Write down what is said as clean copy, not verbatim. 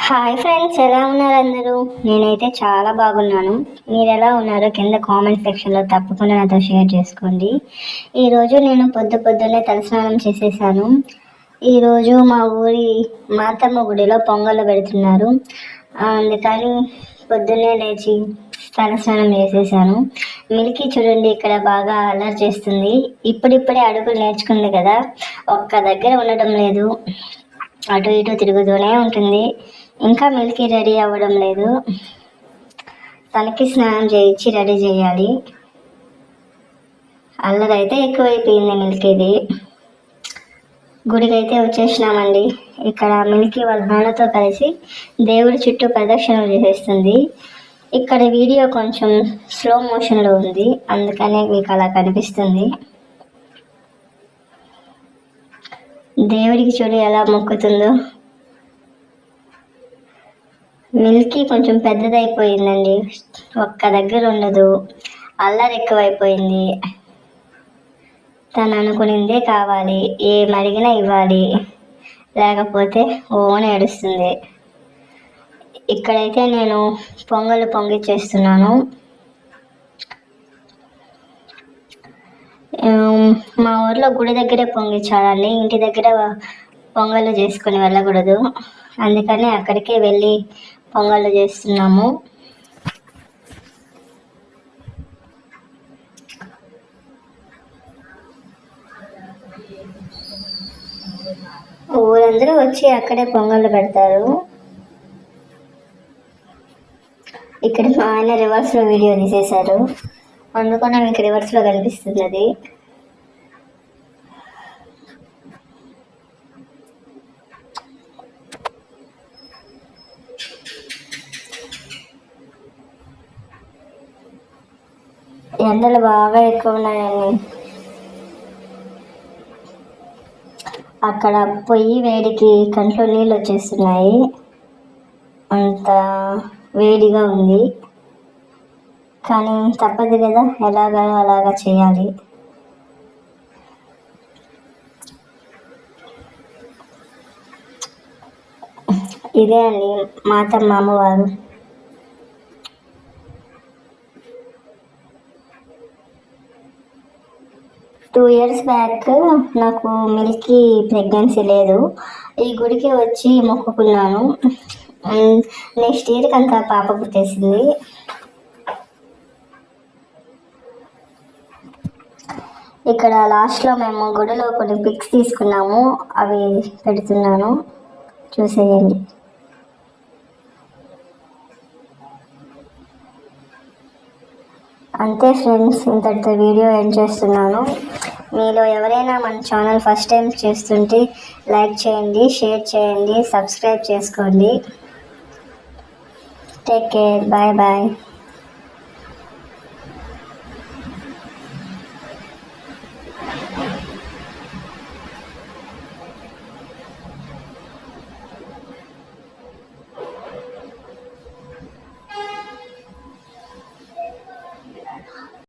Hi friends, ఎలా ఉన్నారు అందరూ? నేనైతే చాలా బాగున్నాను. మీరు ఎలా ఉన్నారో కింద కామెంట్ సెక్షన్లో తప్పకుండా నాతో షేర్ చేసుకోండి. ఈరోజు నేను పొద్దున్నే తలస్నానం చేసేసాను. ఈరోజు మా ఊరి మాతమ్మ గుడిలో పొంగళ్ళు పెడుతున్నారు. అందుకని పొద్దున్నే లేచి తలస్నానం చేసేసాను. మిల్కీ చూడండి ఇక్కడ బాగా అల్లరి చేస్తుంది. ఇప్పుడిప్పుడే అడుగులు నేర్చుకుంది కదా, ఒక్క దగ్గర ఉండడం లేదు, అటు ఇటు తిరుగుతూనే ఉంటుంది. ఇంకా మిల్కీ రెడీ అవ్వడం లేదు. తనకి స్నానం చేయించి రెడీ చేయాలి. అల్లరి అయితే ఎక్కువైపోయింది మిల్కీది. గుడికి అయితే వచ్చేసినామండి. ఇక్కడ మిల్కీ వాళ్ళ నాన్నతో కలిసి దేవుడి చుట్టూ ప్రదక్షిణలు చేసేస్తుంది. ఇక్కడ వీడియో కొంచెం స్లో మోషన్లో ఉంది, అందుకనే మీకు అలా కనిపిస్తుంది. దేవుడికి చూడు ఎలా మొక్కుతుందో. మిల్కీ కొంచెం పెద్దదైపోయిందండి, ఒక్క దగ్గర ఉండదు, అల్లరి ఎక్కువైపోయింది. తను అనుకునిందే కావాలి, ఏం అడిగినా ఇవ్వాలి, లేకపోతే ఓన్ ఏడుస్తుంది. ఇక్కడైతే నేను పొంగలు పొంగిచ్చేస్తున్నాను. మా ఊర్లో గుడి దగ్గరే పొంగించాలండి, ఇంటి దగ్గర పొంగళ్ళు చేసుకొని వెళ్ళకూడదు. అందుకని అక్కడికే వెళ్ళి పొంగళ్ళు చేస్తున్నాము. ఊరందరూ వచ్చి అక్కడే పొంగళ్ళు పెడతారు. ఇక్కడ మా ఆయన రివర్స్లో వీడియో తీసేశారు, అందుకనే మీకు రివర్స్లో కనిపిస్తున్నది. ఎండలు బాగా ఎక్కువ ఉన్నాయండి. అక్కడ పొయ్యి వేడికి కంట్లో నీళ్ళు వచ్చేస్తున్నాయి, అంత వేడిగా ఉంది. కానీ తప్పదు కదా, అలాగా చేయాలి. ఇదే అండి మాతమ్మ అమ్మవారు. టూ ఇయర్స్ బ్యాక్ నాకు మిల్కీ ప్రెగ్నెన్సీ లేదు. ఈ గుడికి వచ్చి మొక్కుకున్నాను. నెక్స్ట్ ఇయర్కి అంతా పాప పుట్టేసింది. ఇక్కడ లాస్ట్లో మేము గుడిలో కొన్ని పిక్స్ తీసుకున్నాము, అవి పెడుతున్నాను, చూసేయండి. అంతే ఫ్రెండ్స్, ఇంతటితో వీడియో ఎండ్ చేస్తున్నాను. మీలో ఎవరైనా మన ఛానల్ ఫస్ట్ టైం చూస్తుంటే లైక్ చేయండి, షేర్ చేయండి, సబ్స్క్రైబ్ చేసుకోండి. Take care, bye bye.